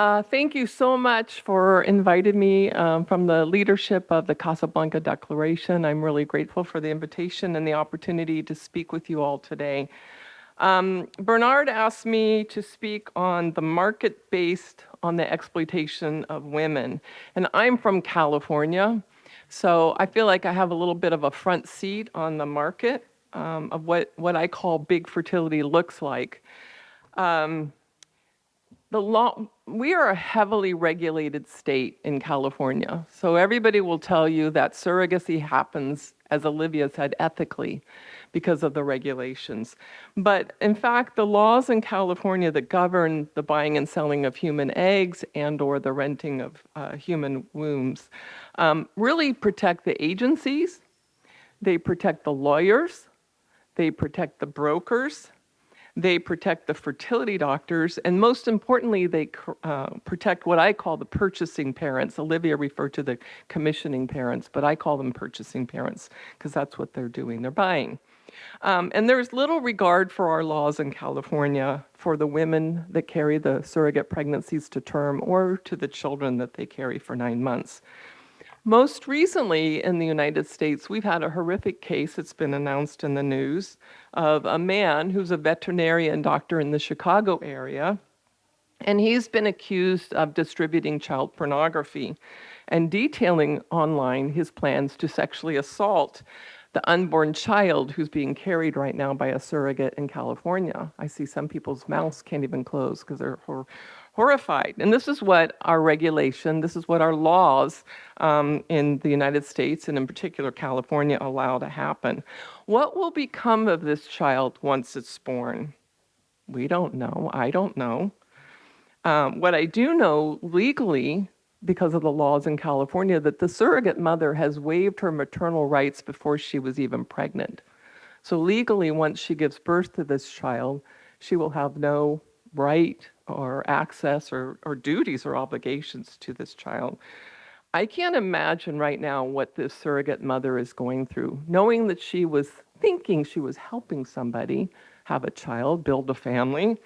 Thank you so much for inviting me from the leadership of the Casablanca Declaration. I'm really grateful for the invitation and the opportunity to speak with you all today. Bernard asked me to speak on the market based on the exploitation of women. And I'm from California, so I feel like I have a little bit of a front seat on the market of what I call big fertility looks like. We are a heavily regulated state in California. So everybody will tell you that surrogacy happens, as Olivia said, ethically because of the regulations. But in fact, the laws in California that govern the buying and selling of human eggs and or the renting of human wombs really protect the agencies, they protect the lawyers, they protect the brokers, they protect the fertility doctors, and most importantly, they protect what I call the purchasing parents. Olivia referred to the commissioning parents, but I call them purchasing parents because that's what they're doing, they're buying. And there's little regard for our laws in California for the women that carry the surrogate pregnancies to term or to the children that they carry for 9 months. Most recently in the United States, we've had a horrific case that's been announced in the news of a man who's a veterinarian doctor in the Chicago area, and he's been accused of distributing child pornography and detailing online his plans to sexually assault the unborn child who's being carried right now by a surrogate in California. I see some people's mouths can't even close because they're horrified. And this is what our regulation, this is what our laws in the United States, and in particular California, allow to happen. What will become of this child once it's born? We don't know. I don't know. What I do know legally, because of the laws in California, that the surrogate mother has waived her maternal rights before she was even pregnant. So legally, once she gives birth to this child, she will have no right or access or duties or obligations to this child. I can't imagine right now what this surrogate mother is going through, knowing that she was thinking she was helping somebody have a child, build a family,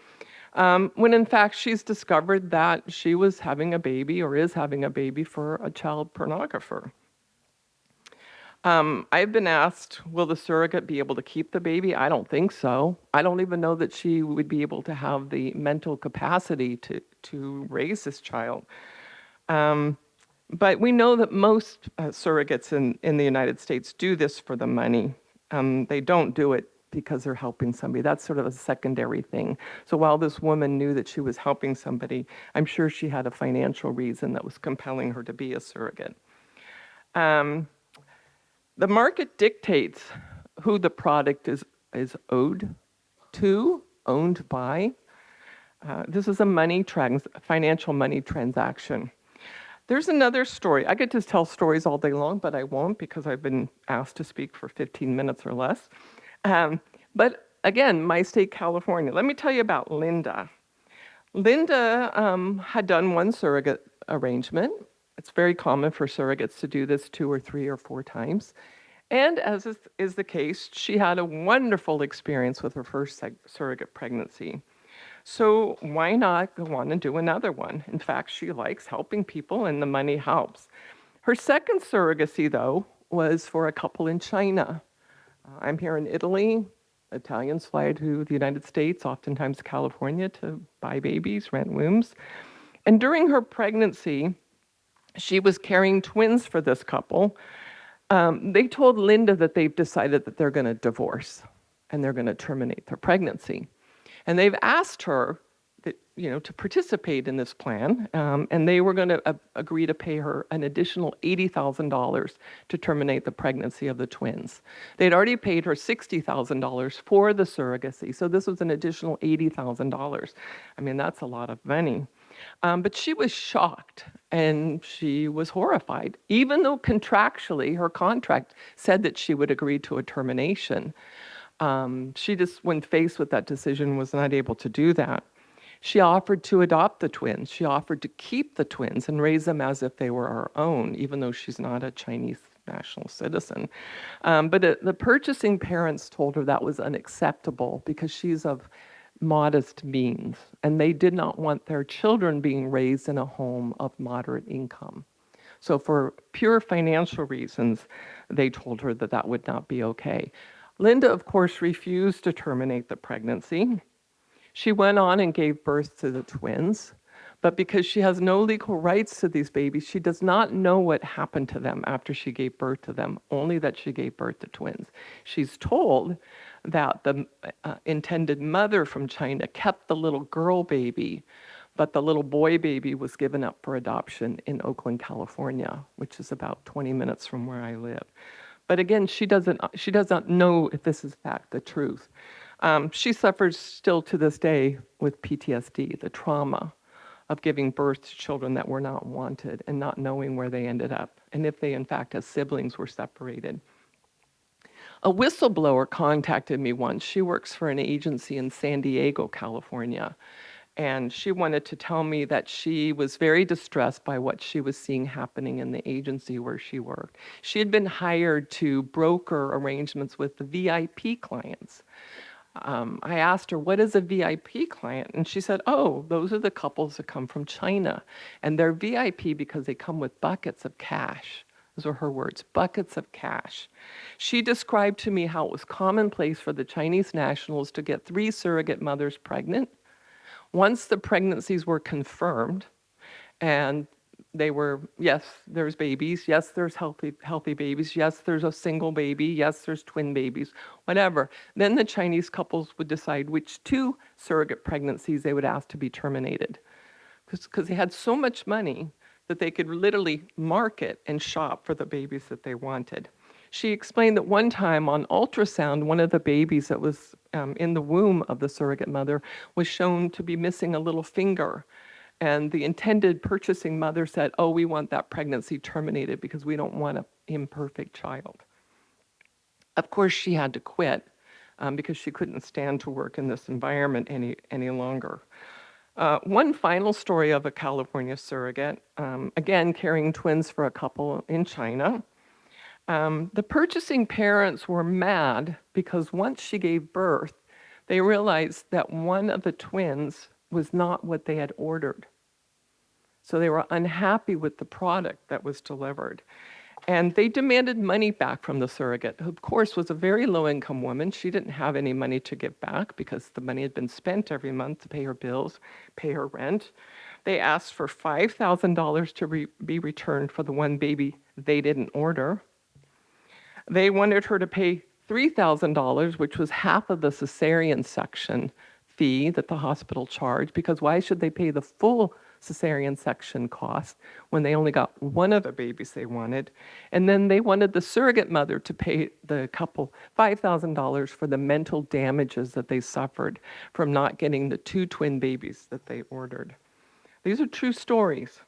when in fact she's discovered that she was having a baby or is having a baby for a child pornographer. I've been asked, will the surrogate be able to keep the baby? I don't think so. I don't even know that she would be able to have the mental capacity to raise this child. But we know that most surrogates in the United States do this for the money. They don't do it because they're helping somebody. That's sort of a secondary thing. So while this woman knew that she was helping somebody, I'm sure she had a financial reason that was compelling her to be a surrogate. The market dictates who the product is owed to, owned by. This is a financial money transaction. There's another story. I could just tell stories all day long, but I won't because I've been asked to speak for 15 minutes or less. But again, my state, California. Let me tell you about Linda. Linda had done one surrogate arrangement. It's very common for surrogates to do this 2 or 3 or 4 times. And as is the case, she had a wonderful experience with her first surrogate pregnancy. So why not go on and do another one? In fact, she likes helping people and the money helps. Her second surrogacy, though, was for a couple in China. I'm here in Italy. Italians fly to the United States, oftentimes California, to buy babies, rent wombs. And during her pregnancy, she was carrying twins for this couple. They told Linda that they've decided that they're going to divorce and they're going to terminate their pregnancy. And they've asked her that, to participate in this plan, and they were going to agree to pay her an additional $80,000 to terminate the pregnancy of the twins. They'd already paid her $60,000 for the surrogacy, so this was an additional $80,000. I mean, that's a lot of money. But she was shocked and she was horrified, even though contractually her contract said that she would agree to a termination. She just, when faced with that decision, was not able to do that. She offered to adopt the twins. She offered to keep the twins and raise them as if they were our own, even though she's not a Chinese national citizen. But the purchasing parents told her that was unacceptable because she's of modest means, and they did not want their children being raised in a home of moderate income. So for pure financial reasons, they told her that that would not be okay. Linda, of course, refused to terminate the pregnancy. She went on and gave birth to the twins, but because she has no legal rights to these babies, she does not know what happened to them after she gave birth to them, only that she gave birth to twins. She's told that the intended mother from China kept the little girl baby, but the little boy baby was given up for adoption in Oakland, California, which is about 20 minutes from where I live. But again, she doesn't know if this is fact, the truth. She suffers still to this day with PTSD, the trauma of giving birth to children that were not wanted and not knowing where they ended up, and if they, in fact, as siblings, were separated. A whistleblower contacted me once. She works for an agency in San Diego, California, and she wanted to tell me that she was very distressed by what she was seeing happening in the agency where she worked. She had been hired to broker arrangements with the VIP clients. I asked her, what is a VIP client? And she said, oh, those are the couples that come from China. And they're VIP because they come with buckets of cash. Those are her words, buckets of cash. She described to me how it was commonplace for the Chinese nationals to get 3 surrogate mothers pregnant. Once the pregnancies were confirmed, and they were, yes, there's babies, yes, there's healthy babies, yes, there's a single baby, yes, there's twin babies, whatever. Then the Chinese couples would decide which 2 surrogate pregnancies they would ask to be terminated. Because they had so much money that they could literally market and shop for the babies that they wanted. She explained that one time on ultrasound, one of the babies that was in the womb of the surrogate mother was shown to be missing a little finger. And the intended purchasing mother said, oh, we want that pregnancy terminated because we don't want an imperfect child. Of course, she had to quit because she couldn't stand to work in this environment any longer. One final story of a California surrogate, again, carrying twins for a couple in China. The purchasing parents were mad because once she gave birth, they realized that one of the twins was not what they had ordered. So they were unhappy with the product that was delivered. And they demanded money back from the surrogate, who, of course, was a very low-income woman. She didn't have any money to give back because the money had been spent every month to pay her bills, pay her rent. They asked for $5,000 to be returned for the one baby they didn't order. They wanted her to pay $3,000, which was half of the cesarean section fee that the hospital charged, because why should they pay the full cesarean section cost when they only got one of the babies they wanted? And then they wanted the surrogate mother to pay the couple $5,000 for the mental damages that they suffered from not getting the 2 twin babies that they ordered. These are true stories.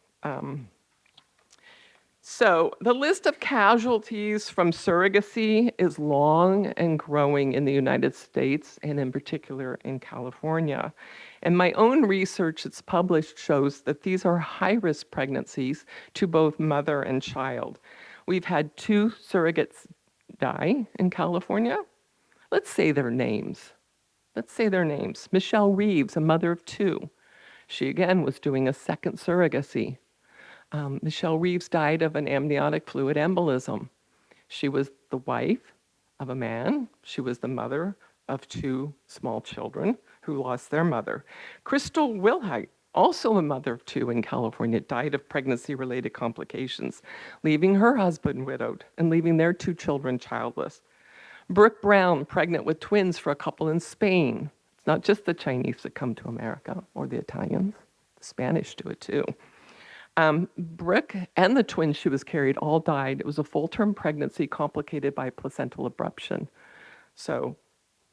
So the list of casualties from surrogacy is long and growing in the United States, and in particular in California. And my own research that's published shows that these are high-risk pregnancies to both mother and child. We've had 2 surrogates die in California. Let's say their names. Michelle Reeves, a mother of 2. She again was doing a second surrogacy. Michelle Reeves died of an amniotic fluid embolism. She was the wife of a man. She was the mother of 2 small children who lost their mother. Crystal Wilhite, also a mother of 2 in California, died of pregnancy-related complications, leaving her husband widowed and leaving their 2 children childless. Brooke Brown, pregnant with twins for a couple in Spain. It's not just the Chinese that come to America, or the Italians. The Spanish do it too. Brooke and the twins she was carried all died. It was a full-term pregnancy complicated by placental abruption. So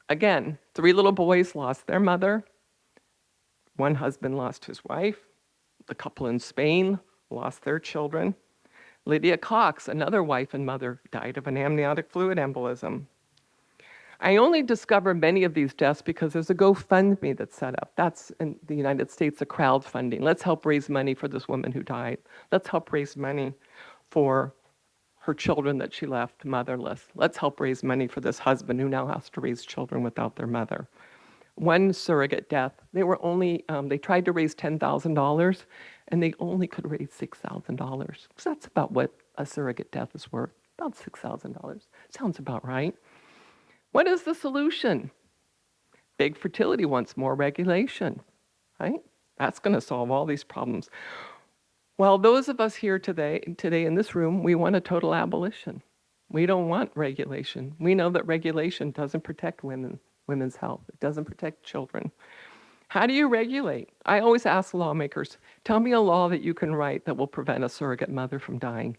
again, 3 little boys lost their mother. One husband lost his wife. The couple in Spain lost their children. Lydia Cox, another wife and mother, died of an amniotic fluid embolism. I only discovered many of these deaths because there's a GoFundMe that's set up. That's in the United States, a crowdfunding. Let's help raise money for this woman who died. Let's help raise money for her children that she left motherless. Let's help raise money for this husband who now has to raise children without their mother. one surrogate death, they were only, they tried to raise $10,000 and they only could raise $6,000. So that's about what a surrogate death is worth, about $6,000. Sounds about right. What is the solution? Big fertility wants more regulation, right? That's going to solve all these problems. Well, those of us here today in this room, we want a total abolition. We don't want regulation. We know that regulation doesn't protect women's health. It doesn't protect children. How do you regulate? I always ask lawmakers, tell me a law that you can write that will prevent a surrogate mother from dying.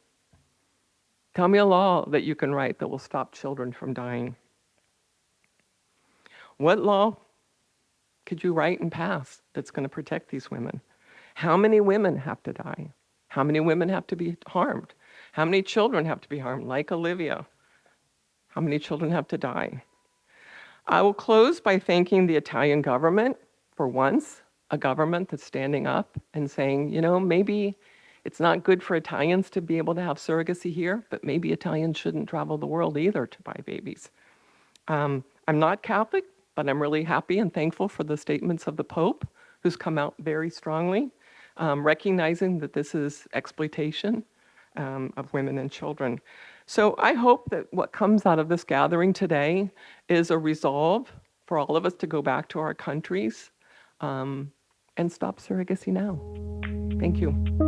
Tell me a law that you can write that will stop children from dying. What law could you write and pass that's going to protect these women? How many women have to die? How many women have to be harmed? How many children have to be harmed, like Olivia? How many children have to die? I will close by thanking the Italian government for once, a government that's standing up and saying, you know, maybe it's not good for Italians to be able to have surrogacy here, but maybe Italians shouldn't travel the world either to buy babies. I'm not Catholic, but I'm really happy and thankful for the statements of the Pope, who's come out very strongly, recognizing that this is exploitation of women and children. So I hope that what comes out of this gathering today is a resolve for all of us to go back to our countries and stop surrogacy now. Thank you.